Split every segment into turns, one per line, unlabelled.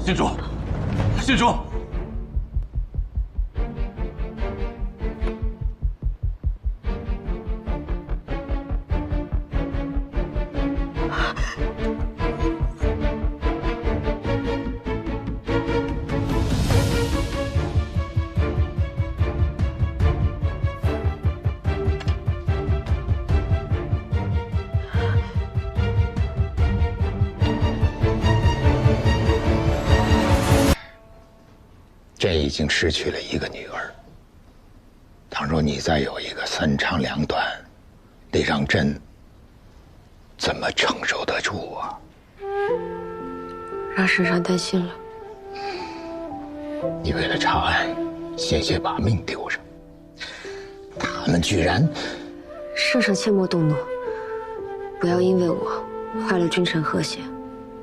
县主，县主。
朕已经失去了一个女儿，倘若你再有一个三长两短，得让朕怎么承受得住啊？
让圣上担心了。
你为了查案，险些把命丢上，他们居然……
圣上切莫动怒，不要因为我坏了君臣和谐。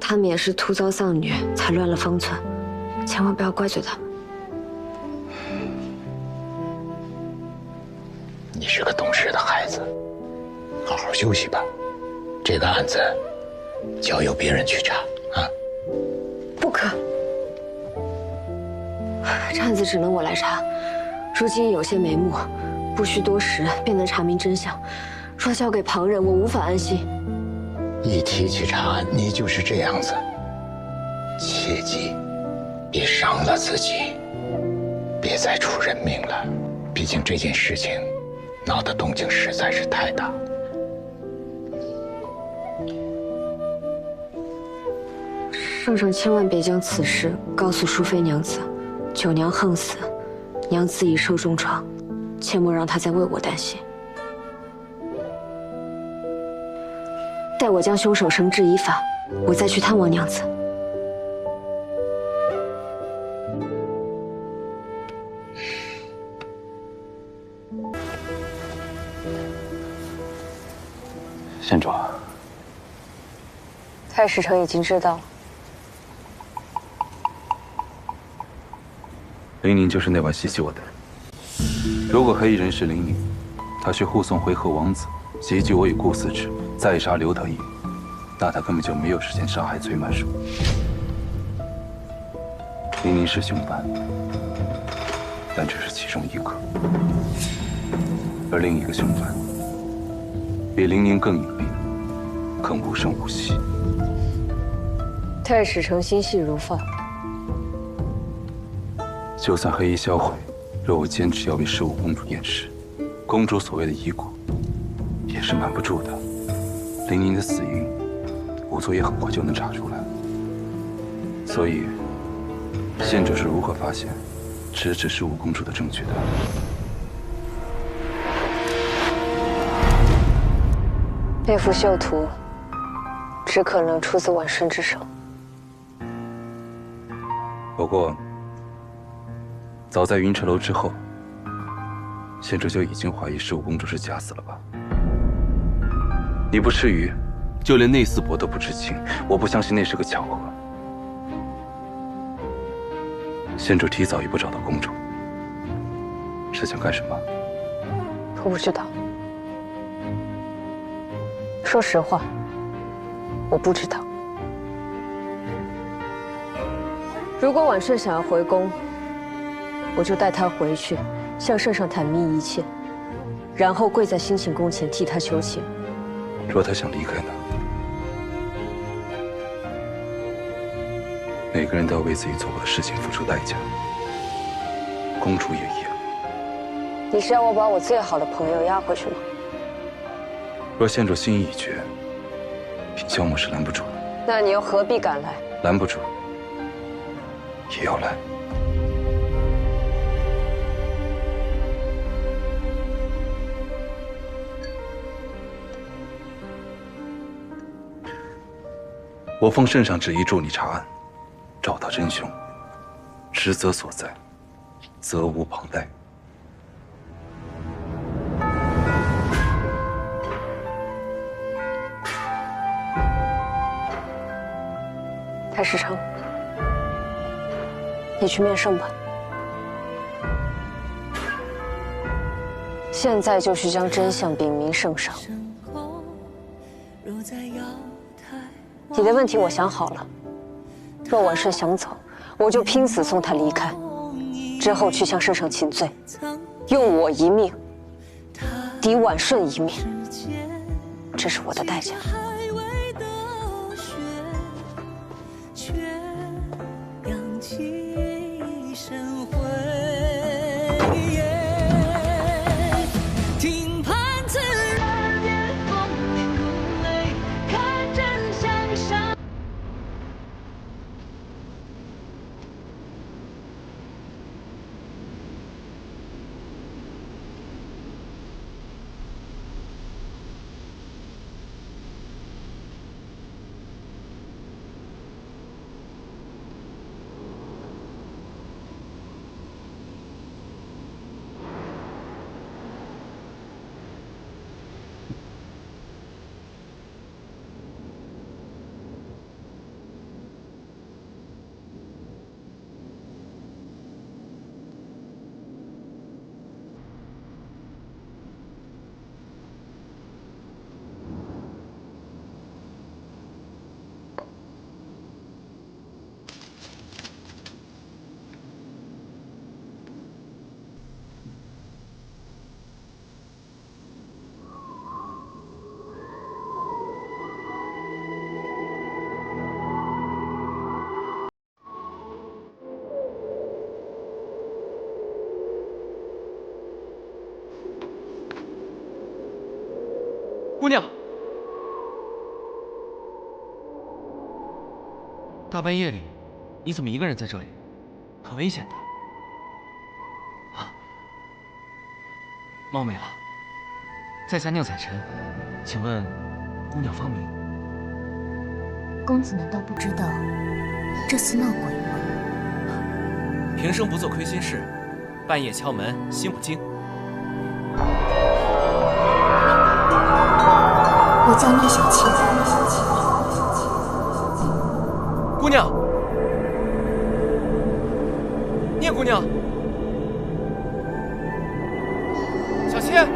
他们也是突遭丧女，才乱了方寸，千万不要怪罪他们。
你是个懂事的孩子，好好休息吧。这个案子交由别人去查啊！
不可，这案子只能我来查。如今有些眉目，不需多时便能查明真相。若交给旁人，我无法安心。
一提起查案，你就是这样子。切记，别伤了自己，别再出人命了。毕竟这件事情。 闹的动静实在是太大。
圣上千万别将此事告诉淑妃娘子，九娘横死，娘子已受重创，切莫让她再为我担心。待我将凶手绳之以法，我再去探望娘子。
县主，
太史丞已经知道了。
林宁就是那晚袭击我的人。如果黑衣人是林宁，他去护送回纥王子，袭击我以顾四之，再杀刘特义，那他根本就没有时间杀害崔满树。林宁是凶犯，但只是其中一个，而另一个凶犯。 比林宁更隐秘，更无声无息。
太史丞心细如发。
就算黑衣销毁，若我坚持要为15公主验尸，公主所谓的遗骨，也是瞒不住的。林宁的死因，仵作也很快就能查出来。所以，县主是如何发现直指15公主的证据的？
那幅绣图，只可能出自婉顺之手。
不过，早在云城楼之后，县主就已经怀疑15公主是假死了吧？你不至于，就连内司伯都不知情。我不相信那是个巧合。县主提早一步找到公主，是想干什么？
我不知道。 说实话，我不知道。如果婉顺想要回宫，我就带她回去，向圣上坦明一切，然后跪在兴庆宫前替她求情。
若她想离开呢？每个人都要为自己做过的事情付出代价，公主也一样。
你是要我把我最好的朋友押回去吗？
若县主心意已决，萧母是拦不住的。
那你又何必赶来？
拦不住，也要来。我奉圣上旨意助你查案，找到真凶，职责所在，责无旁贷。
太史丞，你去面圣吧。现在就去将真相禀明圣上。你的问题我想好了，若婉顺想走，我就拼死送他离开，之后去向圣上请罪，用我一命抵婉顺一命，这是我的代价。
姑娘，大半夜里，你怎么一个人在这里？很危险的。啊，冒昧了，在下宁采臣，请问姑娘芳名？
公子难道不知道这厮闹鬼吗？
平生不做亏心事，半夜敲门心不惊。
我叫聂小倩。
姑娘，聂姑娘，小倩。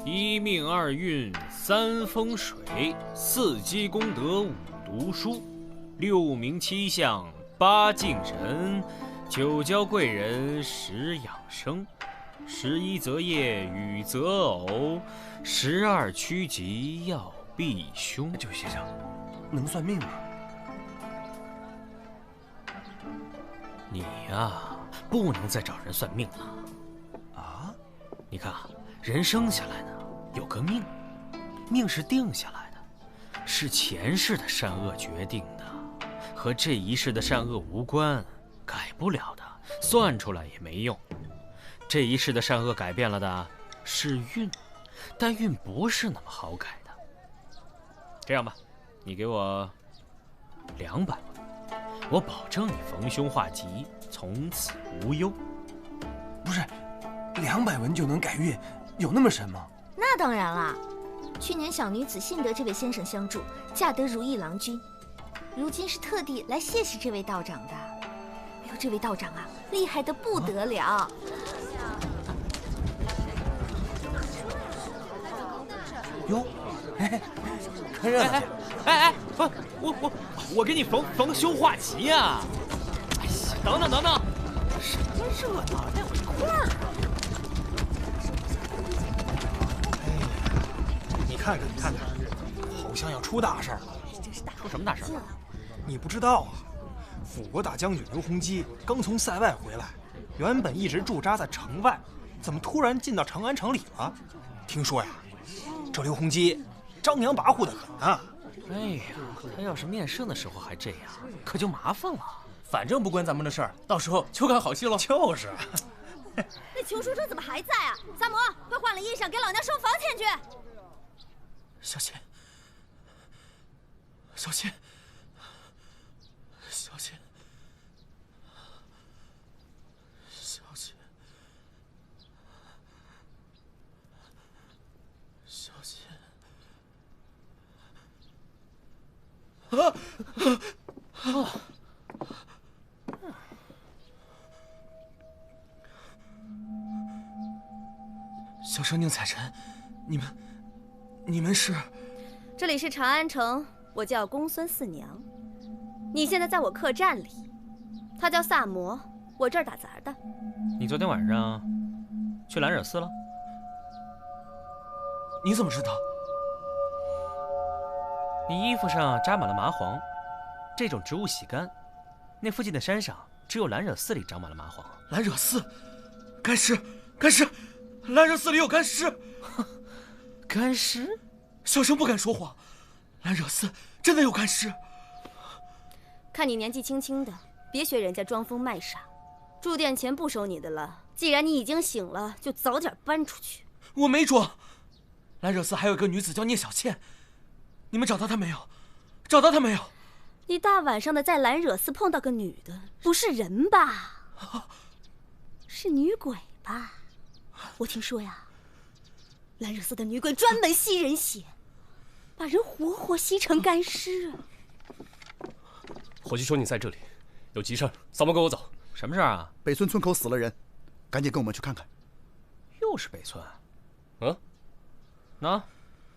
一命二运三风水，四积功德五读书，六名七相八敬神，九交贵人十养生，11择业与择偶，12趋吉要避凶。
这位先生，能算命吗？
你呀，不能再找人算命了。
啊？
你看啊，人生下来呢，有个命，命是定下来的，是前世的善恶决定的，和这一世的善恶无关，改不了的，算出来也没用。这一世的善恶改变了的是运，但运不是那么好改的。这样吧，你给我200文，我保证你逢凶化吉，从此无忧。
不是，200文就能改运，有那么神吗？
那当然啦，去年小女子幸得这位先生相助，嫁得如意郎君，如今是特地来谢谢这位道长的。哎呦，这位道长啊，厉害得不得了！
哟，哎，看热闹去！
哎，不，我给你逢凶化吉呀！哎呀，等等，什么热闹，带我一块儿啊！
你看看，好像要出大事了。
出什么大事了？
你不知道啊？辅国大将军刘洪基刚从塞外回来，原本一直驻扎在城外，怎么突然进到长安城里了？听说呀，这刘洪基张扬跋扈得很啊！
哎呀，他要是面圣的时候还这样，可就麻烦了。
反正不关咱们的事儿，到时候就看好戏喽。
就是。
那裘书生怎么还在啊？萨摩，快换了衣裳，给老娘收房钱去。
小倩，小倩，小倩，小倩，小倩，小生宁采臣，你们是？
这里是长安城，我叫公孙四娘。你现在在我客栈里，他叫萨摩，我这儿打杂的。
你昨天晚上去兰惹寺了？你怎么知道？你衣服上扎满了麻黄，这种植物喜干，那附近的山上只有兰惹寺里长满了麻黄。兰惹寺，干尸，干尸！兰惹寺里有干尸！干尸？小生不敢说谎，兰惹寺真的有干尸。
看你年纪轻轻的，别学人家装疯卖傻。住店钱不收你的了，既然你已经醒了，就早点搬出去。
我没装。兰惹寺还有一个女子叫聂小倩，你们找到她没有？找到她没有？
你大晚上的在兰惹寺碰到个女的，不是人吧？是女鬼吧？我听说呀，兰惹寺的女鬼专门吸人血，把人活活吸成干尸。
伙计说你在这里，有急事，扫盲跟我走。
什么事儿啊？
北村村口死了人，赶紧跟我们去看看。
又是北村？
嗯，
那，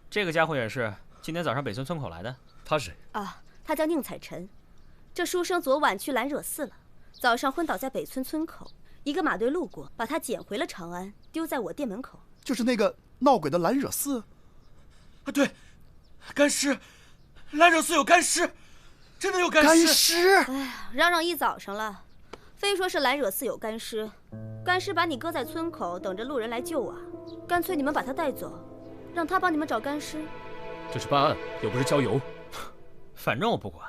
这个家伙也是今天早上北村村口来的。
他是谁？
啊，他叫宁采臣。这书生昨晚去兰惹寺了，早上昏倒在北村村口。一个马队路过，把他捡回了长安，丢在我店门口。
就是那个闹鬼的兰惹寺。
啊，对，干尸，兰惹寺有干尸，真的有干尸。
干尸！
哎呀，嚷嚷一早上了，非说是兰惹寺有干尸，干尸把你搁在村口，等着路人来救啊。干脆你们把他带走，让他帮你们找干尸。
这是办案，又不是郊游。
反正我不管，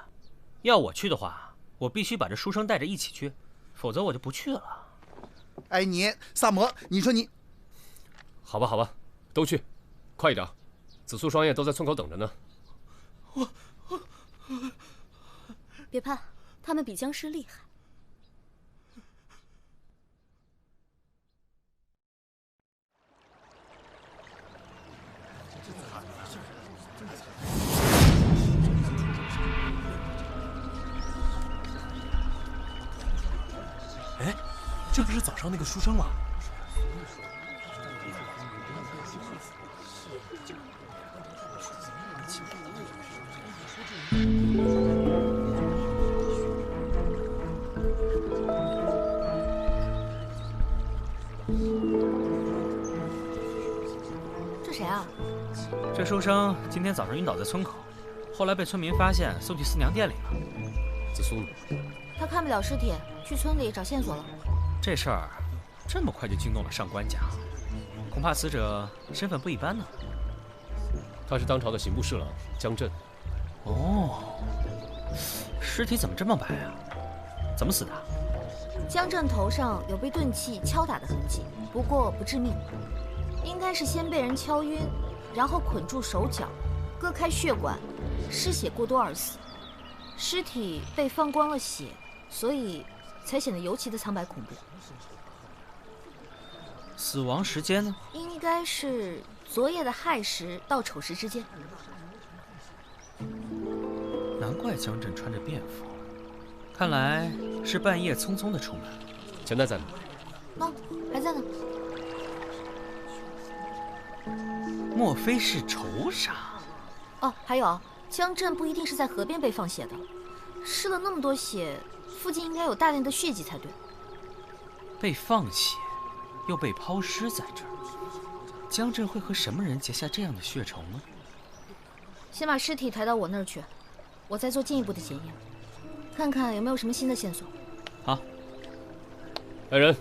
要我去的话，我必须把这书生带着一起去，否则我就不去了。
哎，你萨摩，你说你……
好吧，好吧，都去，快一点，紫苏双叶都在村口等着呢。
别怕，他们比僵尸厉害。
哎，这不是早上那个书生吗？
这谁啊？
这书生今天早上晕倒在村口，后来被村民发现，送去四娘店里了。
紫苏呢？
他看不了尸体，去村里找线索了。
这事儿这么快就惊动了上官家，恐怕死者身份不一般呢。
他是当朝的刑部侍郎江震。
哦，尸体怎么这么白啊？怎么死的？
江震头上有被钝器敲打的痕迹，不过不致命，应该是先被人敲晕，然后捆住手脚，割开血管，失血过多而死。尸体被放光了血，所以才显得尤其的苍白恐怖。
死亡时间呢？
应该是昨夜的亥时到丑时之间。
难怪江震穿着便服，看来是半夜匆匆的出门。
钱袋在哪？
喏，还在呢。
莫非是仇杀？
哦，还有，江震不一定是在河边被放血的，失了那么多血，附近应该有大量的血迹才对。
被放血，又被抛尸在这儿，江震会和什么人结下这样的血仇呢？
先把尸体抬到我那儿去，我再做进一步的检验，看看有没有什么新的线索。
好。
来人！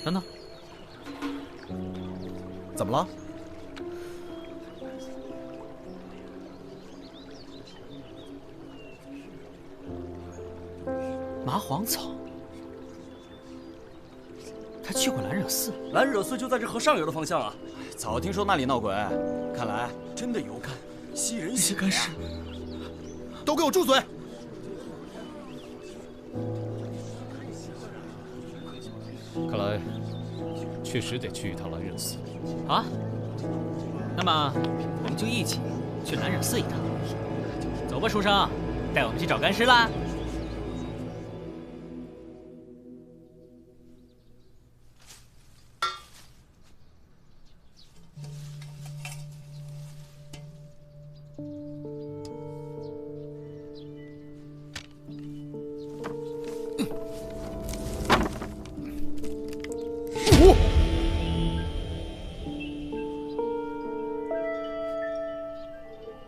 等等，
怎么了？
麻黄草。他去过兰惹寺，
兰惹寺就在这河上游的方向啊。早听说那里闹鬼，看来真的有看吸人血。
那些干尸，
都给我住嘴！
看来确实得去一趟兰惹寺。
好啊，那么我们就一起去兰惹寺一趟。走吧，书生，带我们去找干尸啦。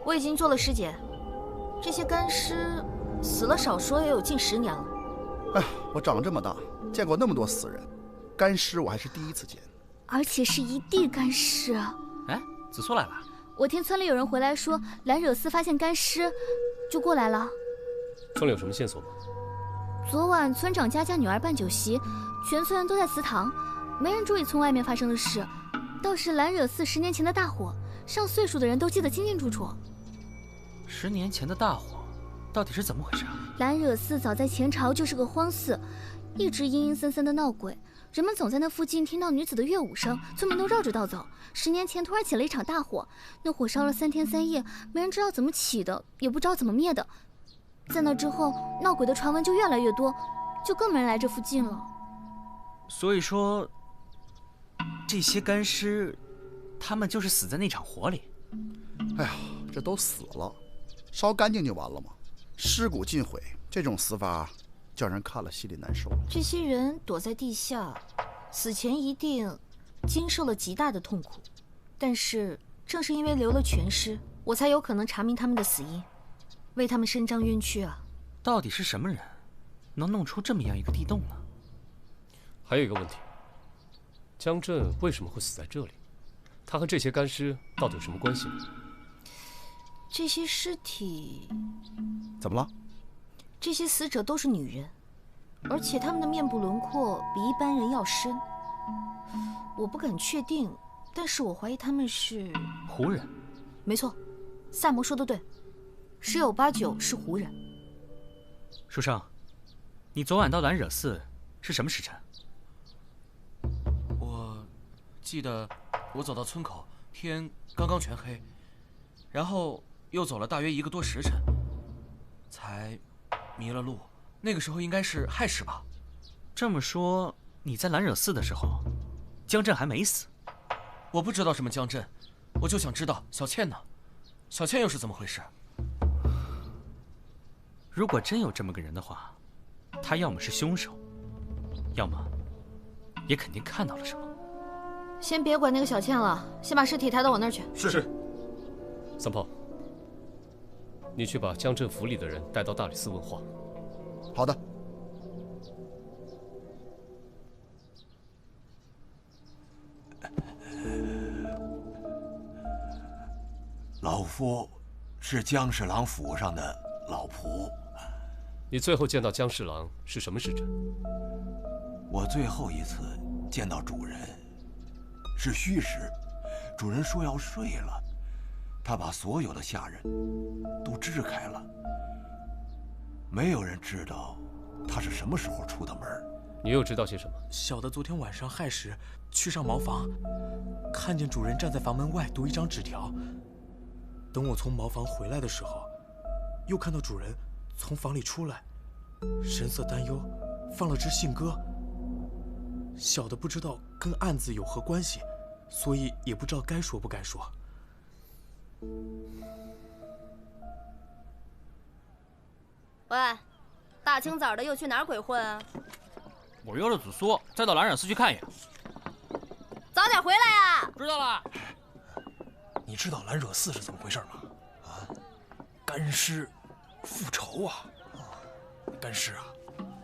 我已经做了尸检，这些干尸死了少说也有近10年了。
哎，我长这么大见过那么多死人，干尸我还是第一次见，
而且是一地干尸。
哎，子苏来了。
我听村里有人回来说，兰惹寺发现干尸，就过来了。
村里有什么线索吗？
昨晚村长家女儿办酒席，全村人都在祠堂，没人注意村外面发生的事。倒是兰惹寺10年前的大火，上岁数的人都记得清清楚楚。
10年前的大火，到底是怎么回事啊？
兰惹寺早在前朝就是个荒寺，一直阴阴森森的闹鬼，人们总在那附近听到女子的乐舞声，村民都绕着道走。10年前突然起了一场大火，那火烧了3天3夜，没人知道怎么起的，也不知道怎么灭的。在那之后，闹鬼的传闻就越来越多，就更没人来这附近了。
所以说，这些干尸，他们就是死在那场火里。
哎呀，这都死了，烧干净就完了吗？尸骨尽毁，这种死法叫人看了心里难受。
这些人躲在地下，死前一定经受了极大的痛苦，但是正是因为留了全尸，我才有可能查明他们的死因，为他们伸张冤屈啊！
到底是什么人，能弄出这么样一个地洞呢？
还有一个问题，江震为什么会死在这里？他和这些干尸到底有什么关系呢？
这些尸体
怎么了？
这些死者都是女人，而且她们的面部轮廓比一般人要深。我不敢确定，但是我怀疑她们是
胡人。
没错，萨摩说的对，10有8九是胡人。
书生，你昨晚到兰惹寺是什么时辰？
我记得我走到村口，天刚刚全黑，然后又走了大约1个多时辰，才迷了路。那个时候应该是亥时吧？
这么说，你在兰惹寺的时候，江震还没死？
我不知道什么江震，我就想知道小倩呢？小倩又是怎么回事？
如果真有这么个人的话，他要么是凶手，要么也肯定看到了什么。
先别管那个小倩了，先把尸体抬到我那儿去。
是。三炮，你去把江镇府里的人带到大理寺问话。
好的。
老夫是江侍郎府上的老仆。
你最后见到江侍郎是什么时辰？
我最后一次见到主人是戌时，主人说要睡了，他把所有的下人都支开了，没有人知道他是什么时候出的门。
你又知道些什么？
小的昨天晚上亥时去上茅房，看见主人站在房门外读一张纸条。等我从茅房回来的时候，又看到主人从房里出来，神色担忧，放了支信鸽。小的不知道跟案子有何关系，所以也不知道该说不该说。
喂，大清早的又去哪儿鬼混啊？
我约了子苏，再到兰染寺去看一眼。
早点回来啊！
知道了。
你知道兰惹寺是怎么回事吗？啊，干尸复仇啊！干尸啊，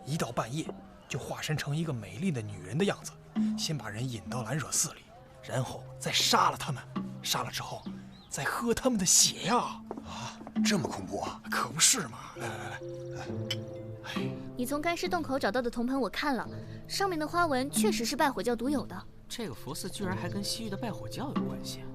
一到半夜就化身成一个美丽的女人的样子，先把人引到兰惹寺里，然后再杀了他们。杀了之后，再喝他们的血呀！
啊，这么恐怖啊！
可不是嘛！来，哎，
你从干尸洞口找到的铜盆我看了，上面的花纹确实是拜火教独有的。
这个佛寺居然还跟西域的拜火教有关系啊！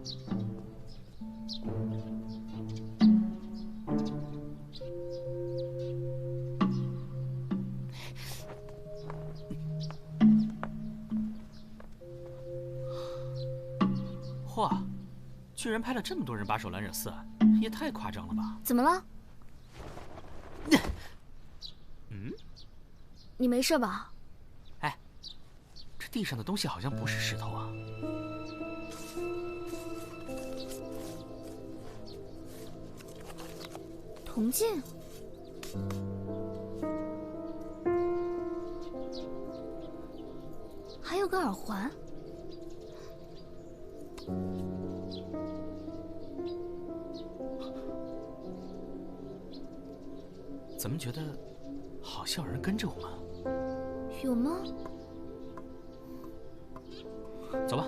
嚯，居然派了这么多人把守兰惹寺，也太夸张了吧？
怎么了？你没事吧？
哎，这地上的东西好像不是石头啊。
铜镜。还有个耳环。
怎么觉得好像有人跟着我们？
有吗？
走吧。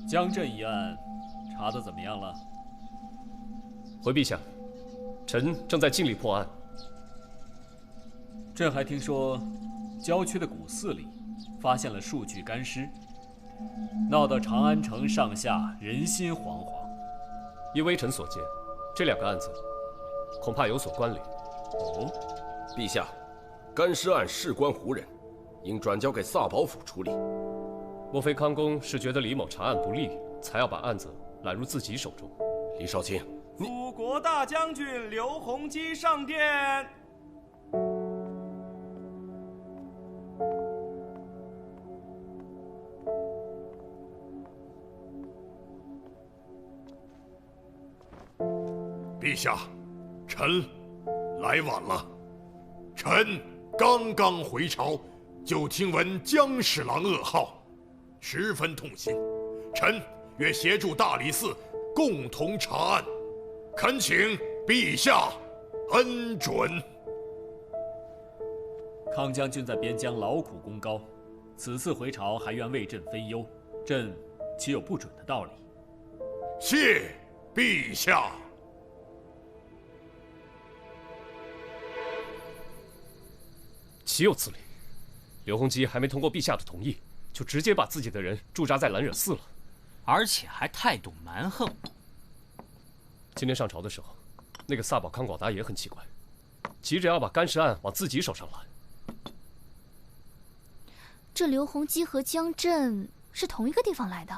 江镇一案查得怎么样了？
回陛下，臣正在尽力破案。
朕还听说，郊区的古寺里发现了数具干尸，闹得长安城上下人心惶惶。
依微臣所见，这2个案子恐怕有所关联。
哦，
陛下，干尸案事关胡人，应转交给萨保府处理。
莫非康公是觉得李某查案不力，才要把案子揽入自己手中？
李少卿，
辅国大将军刘洪基上殿。
陛下，臣来晚了。臣刚刚回朝，就听闻江侍郎噩耗，十分痛心。臣愿协助大理寺共同查案，恳请陛下恩准。
康将军在边疆劳苦功高，此次回朝还愿为朕分忧，朕岂有不准的道理？
谢陛下。
岂有此理！刘洪基还没通过陛下的同意，就直接把自己的人驻扎在兰惹寺了，
而且还态度蛮横。
今天上朝的时候，那个萨宝康广达也很奇怪，急着要把干尸案往自己手上揽。
这刘洪基和江镇是同一个地方来的，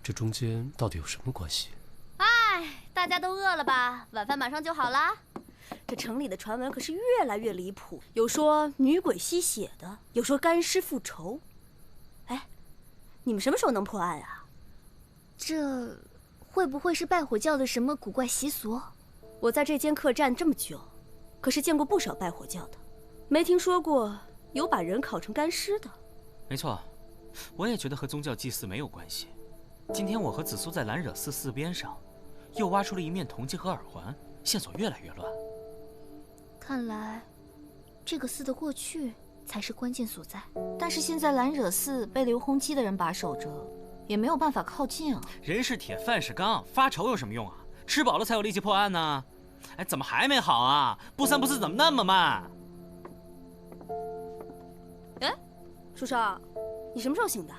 这中间到底有什么关系？
哎，大家都饿了吧？晚饭马上就好啦。这城里的传闻可是越来越离谱，有说女鬼吸血的，有说干尸复仇。哎，你们什么时候能破案啊？
这会不会是拜火教的什么古怪习俗？
我在这间客栈这么久，可是见过不少拜火教的，没听说过有把人烤成干尸的。
没错，我也觉得和宗教祭祀没有关系。今天我和紫苏在兰惹寺寺边上，又挖出了一面铜镜和耳环，线索越来越乱。
看来，这个寺的过去才是关键所在。但是现在兰惹寺被刘洪基的人把守着，也没有办法靠近啊。
人是铁，饭是钢，发愁有什么用啊？吃饱了才有力气破案呢。哎，怎么还没好啊？不三不四怎么那么慢？
哎，书生，你什么时候醒的？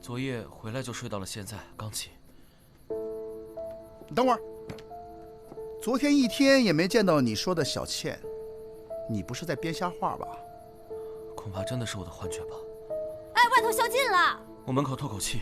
昨夜回来就睡到了现在，刚起。
你等会儿。昨天一天也没见到你说的小倩，你不是在编瞎话吧？
恐怕真的是我的幻觉吧。
哎，外头宵禁了。
我门口透口气。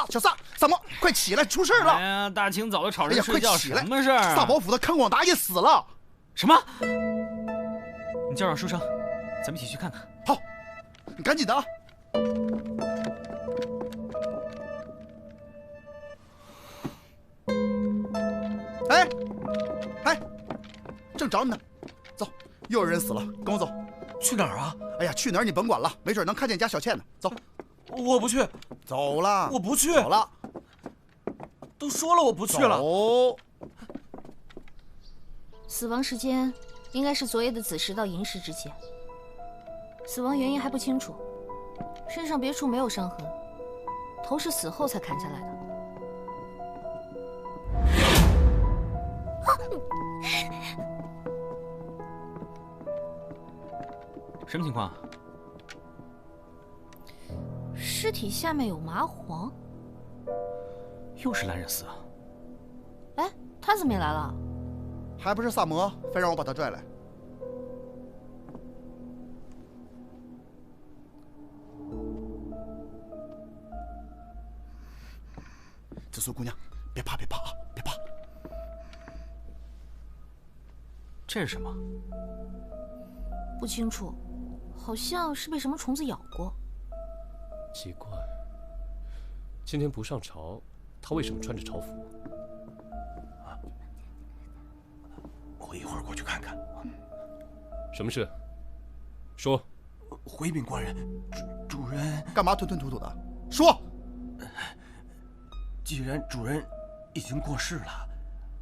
小萨，怎么？快起来，出事了！
哎呀，大清早的吵人睡觉，什么事儿啊？
萨保府的康广达也死了。
什么？你叫上书生，咱们一起去看看。
好，你赶紧的啊！哎，正找你呢。走，又有人死了，跟我走。
去哪儿啊？
哎呀，去哪儿你甭管了，没准能看见家小倩呢。走，
我不去。
走了，
我不去。
走了，
都说了我不去了。
走。
死亡时间应该是昨夜的子时到寅时之间，死亡原因还不清楚，身上别处没有伤痕，头是死后才砍下来的。
什么情况？
尸体下面有麻黄。
又是蓝惹丝啊！
哎，他怎么也来了？
还不是萨摩非让我把他拽来。紫苏姑娘，别怕，别怕啊，别怕。
这是什么？
不清楚，好像是被什么虫子咬过。
奇怪，今天不上朝，他为什么穿着朝服？
我一会儿过去看看。
什么事？说。
回禀官人，主人
干嘛吞吞吐吐的？说。
既然主人已经过世了，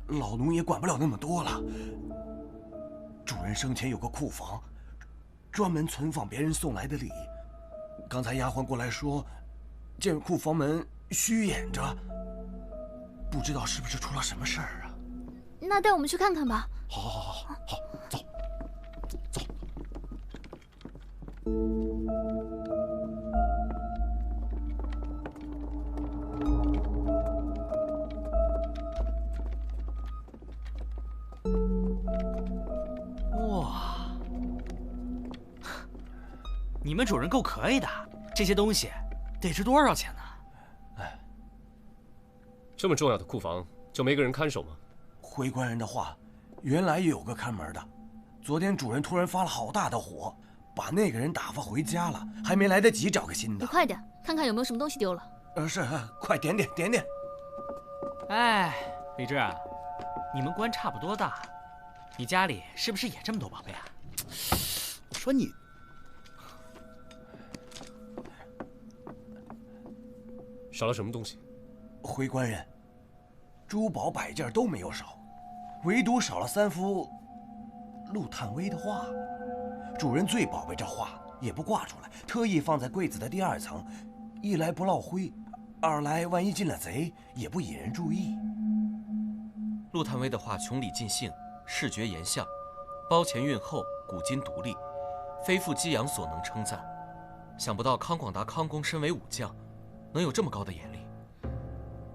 老奴也管不了那么多了。主人生前有个库房，专门存放别人送来的礼。刚才丫鬟过来说，见库房门虚掩着，不知道是不是出了什么事儿啊？
那带我们去看看吧。
好，走，走。
哇，你们主人够可以的，这些东西得值多少钱呢？
哎，这么重要的库房就没个人看守吗？
回官人的话，原来有个看门的，昨天主人突然发了好大的火，把那个人打发回家了，还没来得及找个新的。
你快点，看看有没有什么东西丢了。
是，快点点。
哎，李治，你们官差不多大，你家里是不是也这么多宝贝啊？
我说你，
少了什么东西？
回官人，珠宝摆件都没有少。唯独少了3幅陆探微的画，主人最宝贝这画也不挂出来，特意放在柜子的第2层，一来不落灰，二来万一进了贼也不引人注意。
陆探微的画穷理尽兴，视觉严相，包前蕴后，古今独立，非复激扬所能称赞。想不到康广达康公身为武将，能有这么高的眼力。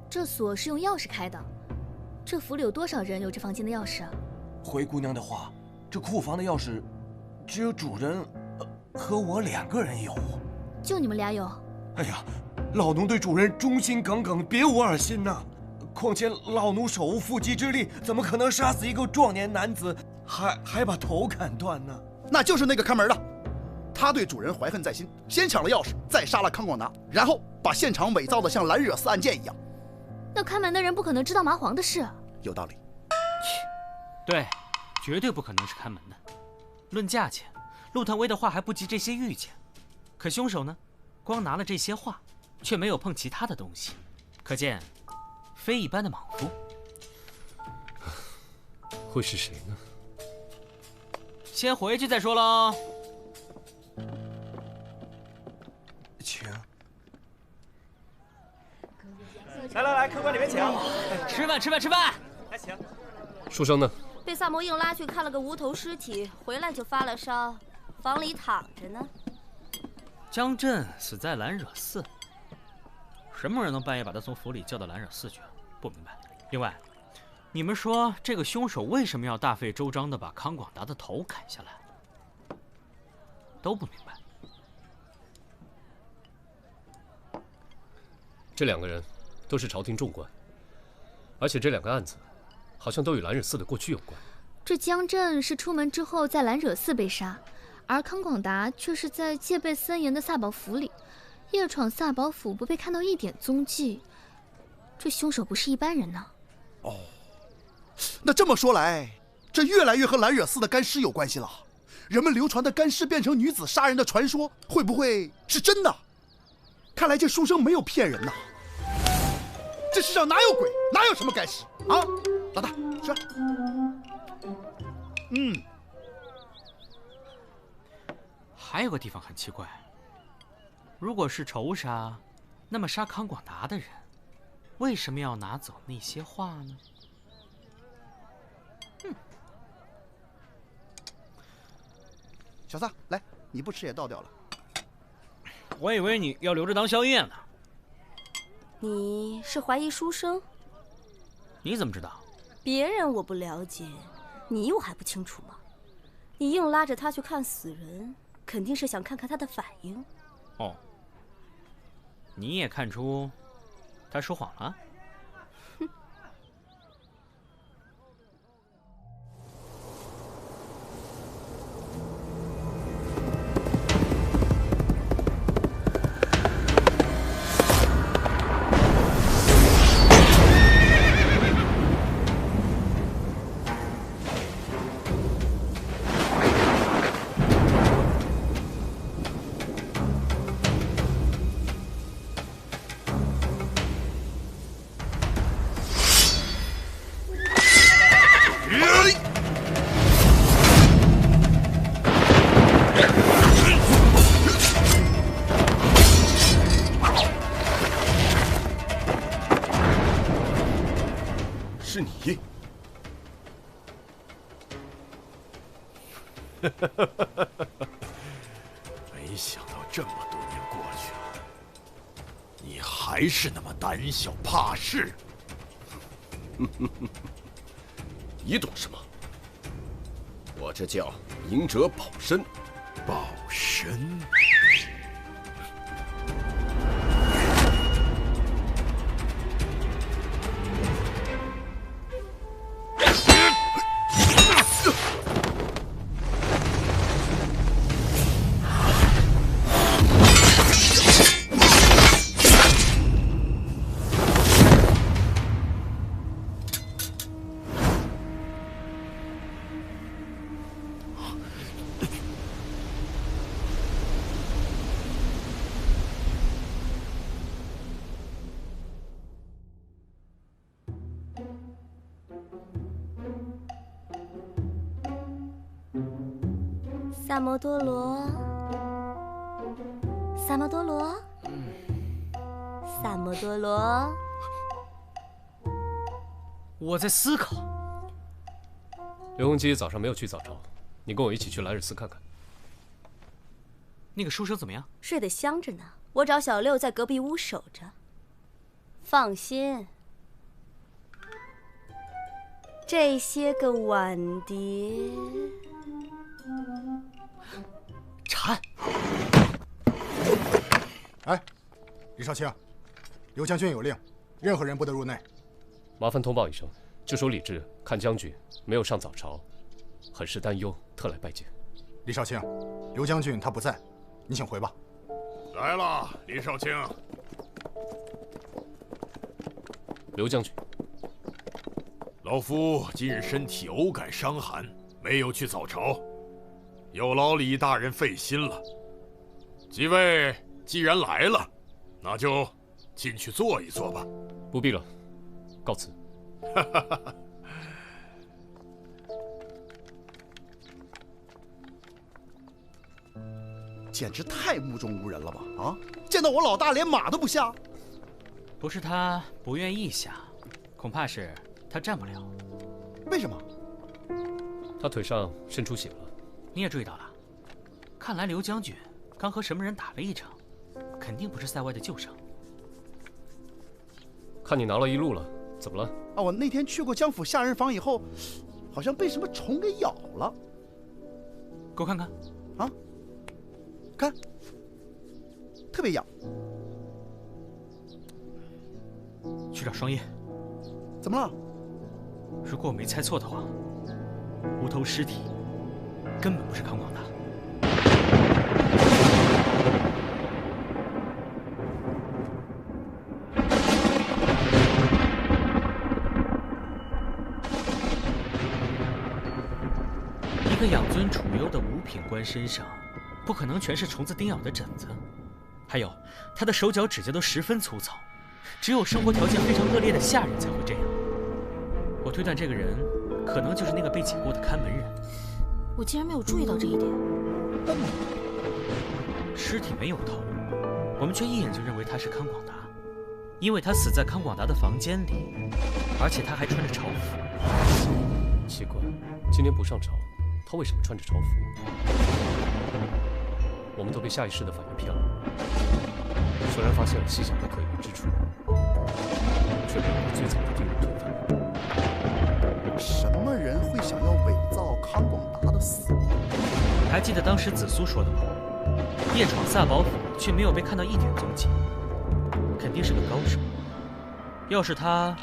这锁是用钥匙开的，这府里有多少人有这房间的钥匙啊？
回姑娘的话，这库房的钥匙只有主人和我2个人有。
就你们俩有？
哎呀，老奴对主人忠心耿耿，别无二心呐。况且老奴手无缚鸡之力，怎么可能杀死一个壮年男子，还把头砍断呢？
那就是那个看门的，他对主人怀恨在心，先抢了钥匙，再杀了康广达，然后把现场伪造的像蓝惹丝案件一样。
那看门的人不可能知道麻黄的事。
有道理。
对，绝对不可能是看门的。论价钱，陆探微的画还不及这些玉钱，可凶手呢，光拿了这些画，却没有碰其他的东西，可见非一般的莽夫。
会是谁呢？
先回去再说喽。
请。
来，客官里面请。
吃饭。
来请。
书生呢？
被萨摩硬拉去看了个无头尸体，回来就发了烧，房里躺着呢。
江震死在蓝惹寺，什么人能半夜把他从府里叫到蓝惹寺去？不明白。另外，你们说这个凶手为什么要大费周章地把康广达的头砍下来？都不明白。
这2个人都是朝廷重官，而且这2个案子好像都与蓝惹寺的过去有关。
这江震是出门之后在蓝惹寺被杀，而康广达却是在戒备森严的萨宝府里夜闯萨宝府，不被看到一点踪迹。这凶手不是一般人呢。
哦，那这么说来，这越来越和蓝惹寺的干尸有关系了。人们流传的干尸变成女子杀人的传说，会不会是真的？看来这书生没有骗人呐。这世上哪有鬼，哪有什么干尸啊？老大，吃。
还有个地方很奇怪，如果是仇杀，那么杀康广达的人，为什么要拿走那些画呢？
小撒，来，你不吃也倒掉了。
我以为你要留着当宵夜呢。
你是怀疑书生？
你怎么知道？
别人我不了解，你我还不清楚吗？你硬拉着他去看死人，肯定是想看看他的反应。
哦，你也看出他说谎了？
是你？
没想到这么多年过去了，你还是那么胆小怕事。
你懂什么？我这叫赢者保身。
保身？
萨摩多罗，萨摩多罗，萨摩多罗。
我在思考。
刘洪基早上没有去早朝，你跟我一起去兰尔斯看看。
那个书生怎么样？
睡得香着呢，我找小六在隔壁屋守着。放心，这些个碗碟。
禅。
哎，李少卿，刘将军有令，任何人不得入内。
麻烦通报一声，就说李治看将军没有上早朝，很是担忧，特来拜见。
李少卿，刘将军他不在，你请回吧。
来了，李少卿。
刘将军，
老夫今日身体偶感伤寒，没有去早朝，有劳李大人费心了。几位既然来了，那就进去坐一坐吧。
不必了，告辞。
简直太目中无人了吧！啊，见到我老大连马都不下。
不是他不愿意下，恐怕是他站不了。
为什么？
他腿上渗出血了。
你也注意到了？看来刘将军刚和什么人打了一场，肯定不是塞外的旧伤。
看你拿了一路了，怎么了？
啊，我那天去过江府下人房以后，好像被什么虫给咬了。
给我看看。
啊，看，特别痒。
去找双叶。
怎么了？
如果我没猜错的话，无头尸体根本不是康广达。一个养尊楚幽的五品官身上，不可能全是虫子叮咬的疹子。还有，他的手脚指甲都十分粗糙，只有生活条件非常恶劣的下人才会这样。我推断这个人，可能就是那个被解雇的看门人。
我竟然没有注意到这一点。
尸体没有头，我们却一眼就认为他是康广达，因为他死在康广达的房间里，而且他还穿着朝服。
奇怪，今天不上朝，他为什么穿着朝服？我们都被下意识的反应骗了。虽然发现了细小的可疑之处，却没有最早的定论推翻。
什么人会想要伪造康广达的死亡？
还记得当时紫苏说的吗？夜闯萨宝府，却没有被看到一点踪迹，肯定是个高手。要是他，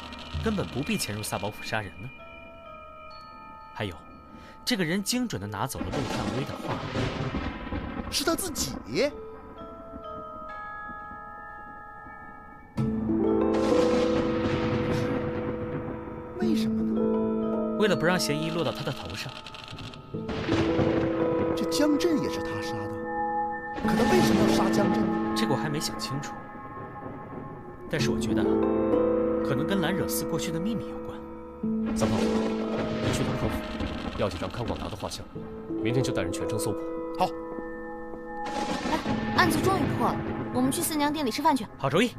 根本不必潜入萨宝府杀人呢。还有，这个人精准地拿走了陆探微的画，
是他自己。为什么呢？
为了不让嫌疑落到他的头上。
这江震也是他杀的，可他为什么要杀江震呢？
这个我还没想清楚。但是我觉得，可能跟蓝惹寺过去的秘密有关。
三炮，你去趟康府，要几张康广达的画像，明天就带人全城搜捕。
好。
来，案子终于破了，我们去四娘店里吃饭去。
好主意。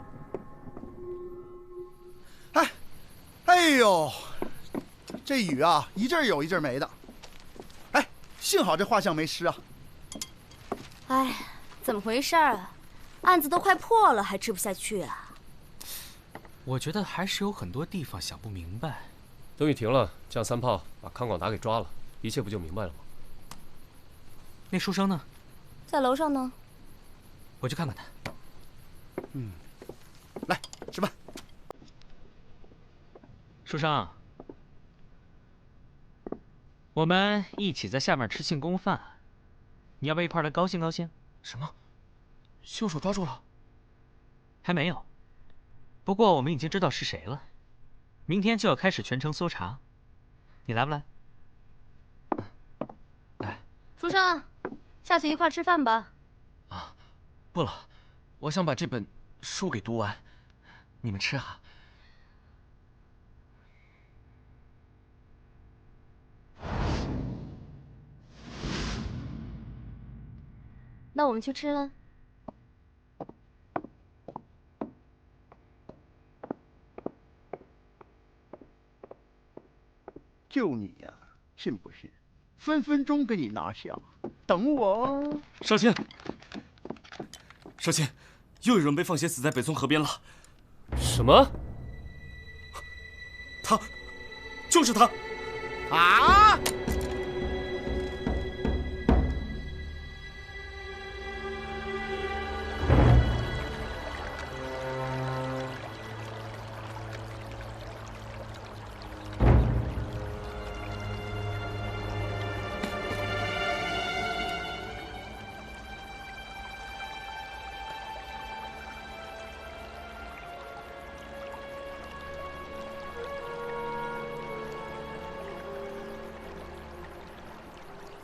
哎呦，这雨啊，一阵有一阵没的。哎，幸好这画像没湿啊。
哎，怎么回事啊？案子都快破了，还吃不下去啊？
我觉得还是有很多地方想不明白。
等雨停了，这样三炮把康广达给抓了，一切不就明白了吗？
那书生呢？
在楼上呢。
我去看看他。
来吃饭。
书生，我们一起在下面吃庆功饭，你要不要一块来高兴高兴？
什么？凶手抓住了？
还没有，不过我们已经知道是谁了。明天就要开始全城搜查，你来不来？
来。
书生，下去一块吃饭吧。
啊，不了，我想把这本书给读完。你们吃啊。
那我们去吃了。
就你呀，信不信？分分钟给你拿下！等我哦。
少卿，少卿，又有人被放血死在北村河边了。
什么？
他，就是他！
啊！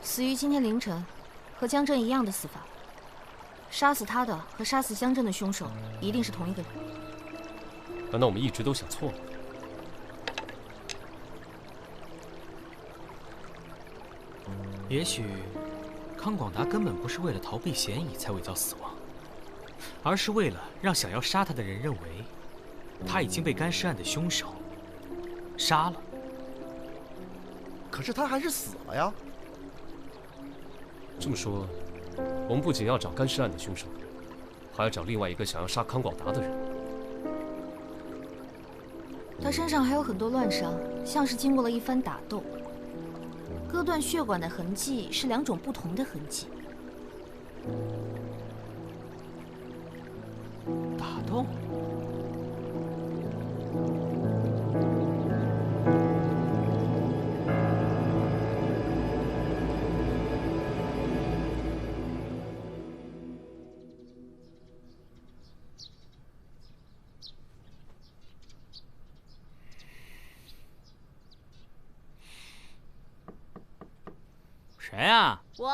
死于今天凌晨，和江震一样的死法。杀死他的和杀死江震的凶手一定是同一个人。
难道我们一直都想错了？
也许，康广达根本不是为了逃避嫌疑才伪造死亡，而是为了让想要杀他的人认为，他已经被干尸案的凶手杀了。
可是他还是死了呀。
这么说，我们不仅要找干尸案的凶手，还要找另外一个想要杀康广达的人。
他身上还有很多乱伤，像是经过了一番打斗。割断血管的痕迹是两种不同的痕迹。
打斗？谁呀？
我，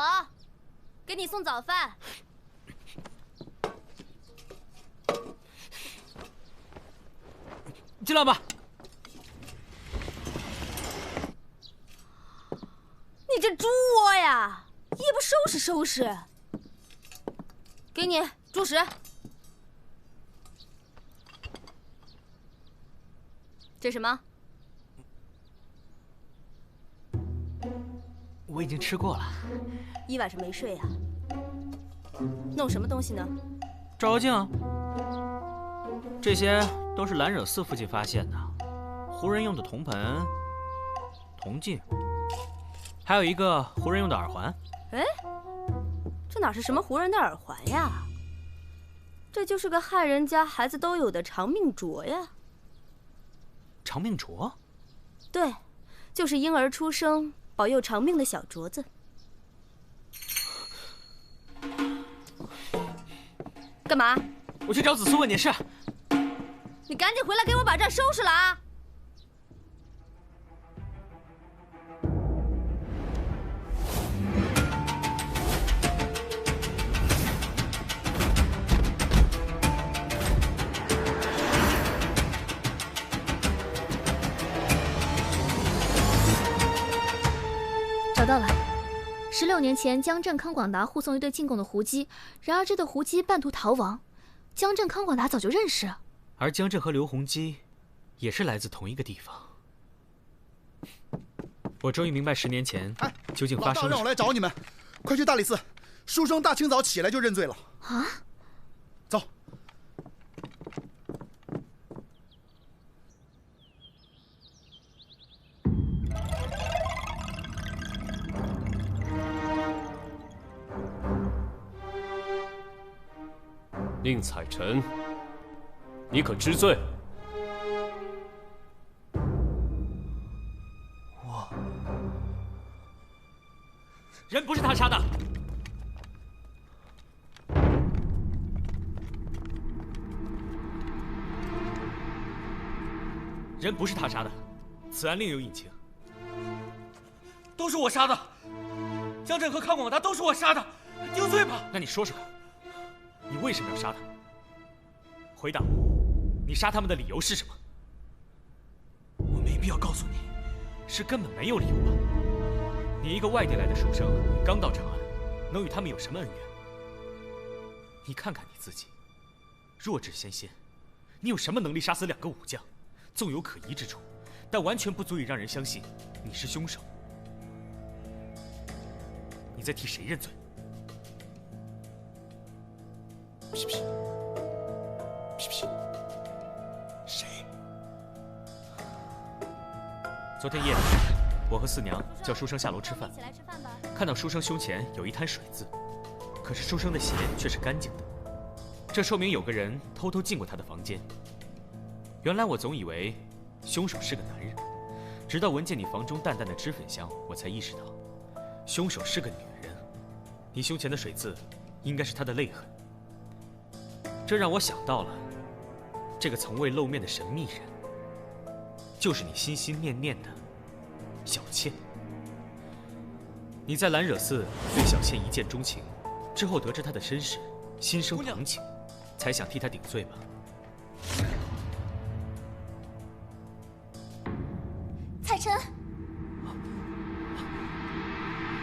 给你送早饭。
进来吧。
你这猪窝呀，也不收拾收拾。给你住食。这什么？
我已经吃过了。
一晚上没睡呀？弄什么东西呢？
照妖镜啊。这些都是兰惹寺附近发现的，胡人用的铜盆、铜镜，还有一个胡人用的耳环。
哎，这哪是什么胡人的耳环呀？这就是个汉人家孩子都有的长命镯呀。
长命镯？
对，就是婴儿出生保佑长命的小镯子。干嘛？
我去找子苏问点事。
你赶紧回来给我把这儿收拾了啊！
找到了。16年前，江镇、康广达护送一对进贡的胡姬，然而这对胡姬半途逃亡，江镇、康广达早就认识。
而江镇和刘洪基也是来自同一个地方。我终于明白10年前究竟发生了什么。
让我来找你们，快去大理寺，书生大清早起来就认罪了。
啊！
走。
宁采臣，你可知罪？
人不是他杀的。人不是他杀的，此案另有隐情。
都是我杀的，江镇和康广达都是我杀的，定罪吧。
那你说说看，你为什么要杀他？回答我，你杀他们的理由是什么？
我没必要告诉你，
是根本没有理由吧？你一个外地来的书生，刚到长安，能与他们有什么恩怨？你看看你自己，弱智纤纤，你有什么能力杀死2个武将？纵有可疑之处，但完全不足以让人相信你是凶手。你在替谁认罪？
屁屁，屁屁，谁？
昨天夜里，我和四娘叫书生下楼吃饭，看到书生胸前有一滩水渍，可是书生的鞋却是干净的，这说明有个人偷偷进过他的房间。原来我总以为凶手是个男人，直到闻见你房中淡淡的脂粉香，我才意识到凶手是个女人。你胸前的水渍应该是她的泪痕，这让我想到了这个从未露面的神秘人，就是你心心念念的小倩。你在兰惹寺对小倩一见钟情，之后得知她的身世，心生同情，才想替她顶罪吧。
采臣，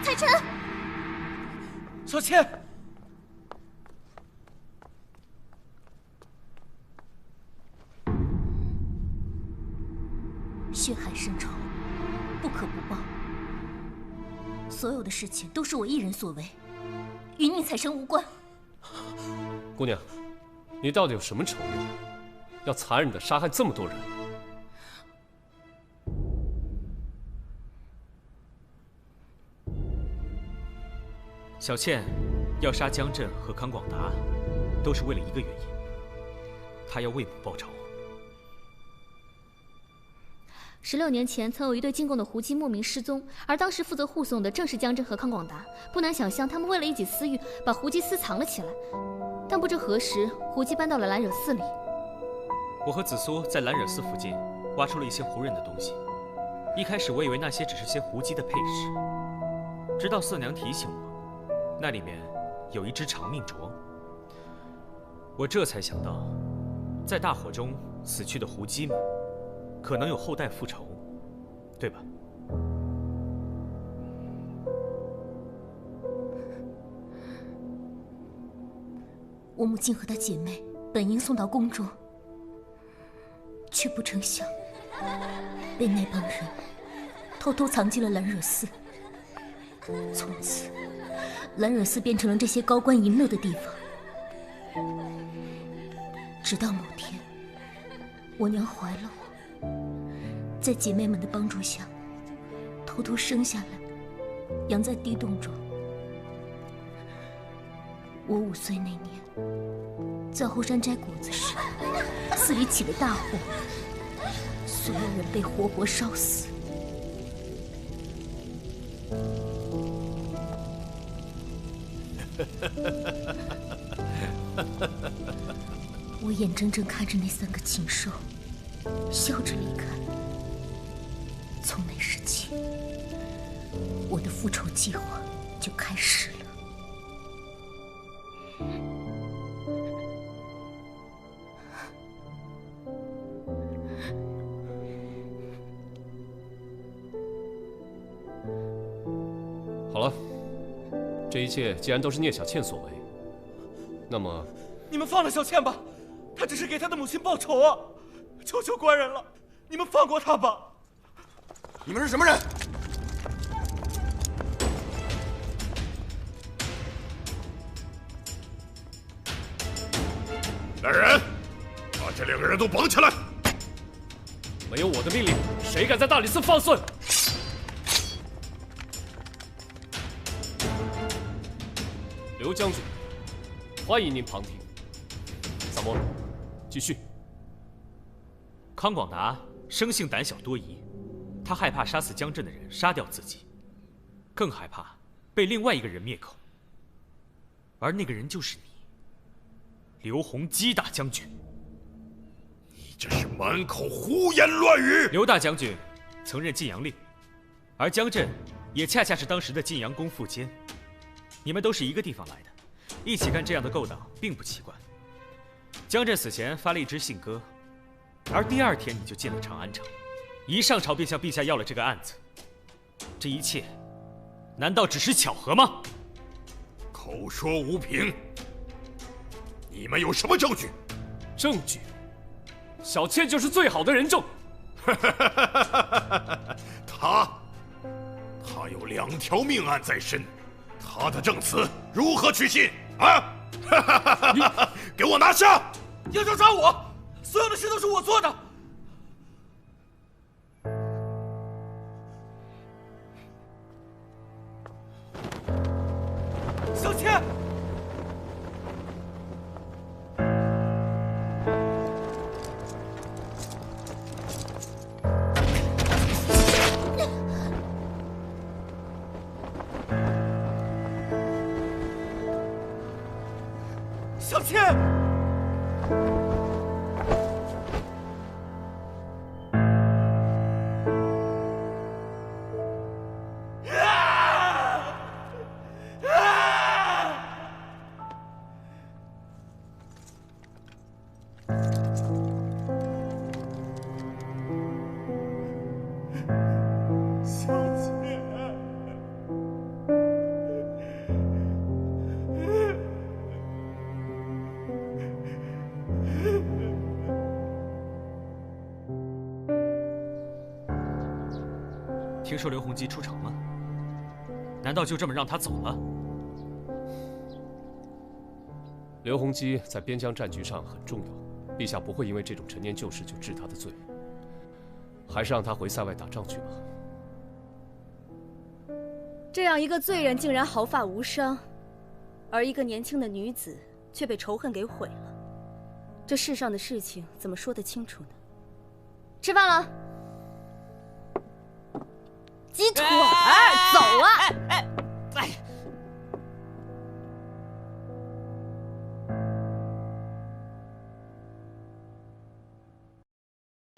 采臣，
小倩，
血海深仇，不可不报。所有的事情都是我一人所为，与宁采臣无关。
姑娘，你到底有什么仇怨，要残忍地杀害这么多人？
小倩要杀江镇和康广达，都是为了一个原因，她要为母报仇。
16年前，曾有一对进贡的胡姬莫名失踪，而当时负责护送的正是江镇和康广达。不难想象，他们为了一己私欲，把胡姬私藏了起来。但不知何时，胡姬搬到了兰惹寺里。
我和子苏在兰惹寺附近挖出了一些胡人的东西。一开始我以为那些只是些胡姬的配饰，直到色娘提醒我，那里面有一只长命镯，我这才想到，在大火中死去的狐姬们，可能有后代复仇，对吧？
我母亲和她姐妹本应送到宫中，却不成想被那帮人偷偷藏进了兰惹寺。从此，兰惹寺变成了这些高官淫乐的地方。直到某天，我娘怀了我，在姐妹们的帮助下，偷偷生下来，养在地洞中。我5岁那年，在后山摘果子时，寺里起了大火，所有人被活活烧死。我眼睁睁看着那3个禽兽笑着离开。从那时起，我的复仇计划就开始了。
好了，这一切既然都是聂小倩所为，那么
你们放了小倩吧，她只是给她的母亲报仇啊！求求官人了，你们放过她吧！
你们是什么人？
来人，把这2个人都绑起来！
没有我的命令，谁敢在大理寺放肆？刘将军，欢迎您旁听。萨摩，继续。
康广达生性胆小多疑，他害怕杀死江震的人杀掉自己，更害怕被另外一个人灭口。而那个人就是你，刘洪基大将军。
你这是满口胡言乱语！
刘大将军曾任晋阳令，而江震也恰恰是当时的晋阳公副监。你们都是一个地方来的，一起干这样的勾当并不奇怪。江震死前发了一支信鸽，而第2天你就进了长安城，一上朝便向陛下要了这个案子。这一切，难道只是巧合吗？
口说无凭，你们有什么证据？
证据？小倩就是最好的人证。
他有2条命案在身。他的证词如何取信啊？给我拿下！
要找抓我，所有的事都是我做的。小倩，小倩！
听说刘洪基出城了，难道就这么让他走了？
刘洪基在边疆战局上很重要，陛下不会因为这种陈年旧事就治他的罪，还是让他回塞外打仗去吧。
这样一个罪人竟然毫发无伤，而一个年轻的女子却被仇恨给毁了，这世上的事情怎么说得清楚呢？吃饭了。